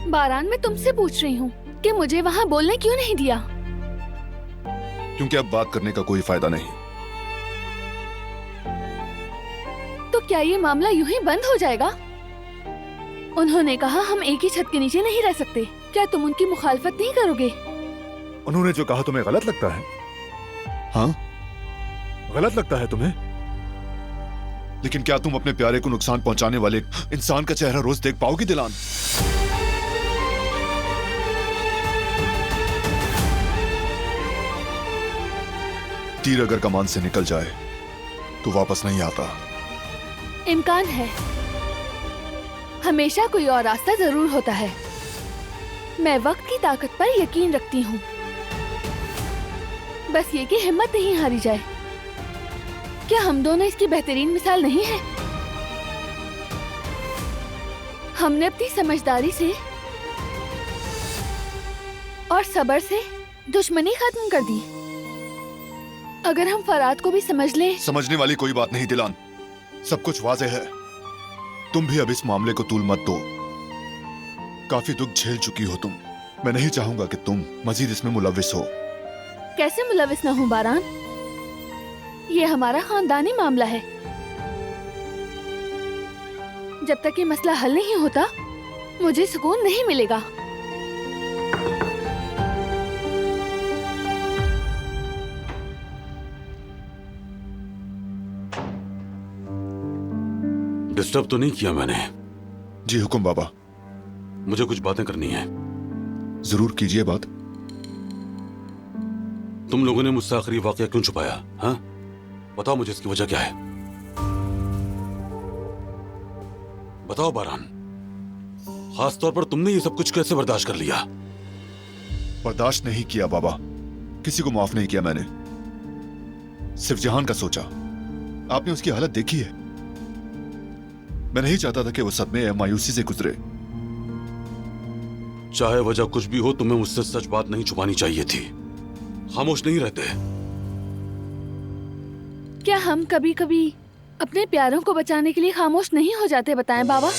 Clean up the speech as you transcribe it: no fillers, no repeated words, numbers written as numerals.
बारान, मैं तुमसे पूछ रही हूँ कि मुझे वहाँ बोलने क्यों नहीं दिया? क्योंकि अब बात करने का कोई फायदा नहीं। तो क्या ये मामला यूं ही बंद हो जाएगा? उन्होंने कहा हम एक ही छत के नीचे नहीं रह सकते। क्या तुम उनकी मुखालफत नहीं करोगे? उन्होंने जो कहा तुम्हें गलत लगता है? हाँ, गलत लगता है तुम्हें? लेकिन क्या तुम अपने प्यारे को नुकसान पहुंचाने वाले इंसान का चेहरा रोज देख पाओगी दिलान? तीर अगर कमान से निकल जाए तो वापस नहीं आता। इम्कान है, हमेशा कोई और रास्ता जरूर होता है। मैं वक्त की ताकत पर यकीन रखती हूँ। बस ये कि हिम्मत नहीं हारी जाए। क्या हम दोनों इसकी बेहतरीन मिसाल नहीं है? हमने अपनी समझदारी से और सब्र से दुश्मनी खत्म कर दी। अगर हम फराद को भी समझ लें। समझने वाली कोई बात नहीं दिलान, सब कुछ वाज़ेह है। तुम भी अब इस मामले को तूल मत दो। काफी दुख झेल चुकी हो तुम। मैं नहीं चाहूंगा कि तुम मजीद इसमें मुलविस हो। कैसे मुलविस न हूं बारान? ये हमारा खानदानी मामला है। जब तक ये मसला हल नहीं होता, मुझे सुकून नहीं मिलेगा। डिस्टर्ब तो नहीं किया मैंने? जी हुक्म बाबा। मुझे कुछ बातें करनी है। जरूर कीजिए बात। तुम लोगों ने मुझसे आखिरी वाकया क्यों छुपाया? हाँ, बताओ मुझे इसकी वजह क्या है। बताओ बारान, खास तौर पर तुमने ये सब कुछ कैसे बर्दाश्त कर लिया? बर्दाश्त नहीं किया बाबा, किसी को माफ नहीं किया मैंने। सिर्फ जहान का सोचा। आपने उसकी हालत देखी है। मैं नहीं चाहता था कि वो सदमे या मायूसी से गुजरे। चाहे वजह कुछ भी हो, तुम्हें मुझसे सच बात नहीं छुपानी चाहिए थी। खामोश नहीं रहते। क्या हम कभी कभी अपने प्यारों को बचाने के लिए खामोश नहीं हो जाते? बताएं बाबा।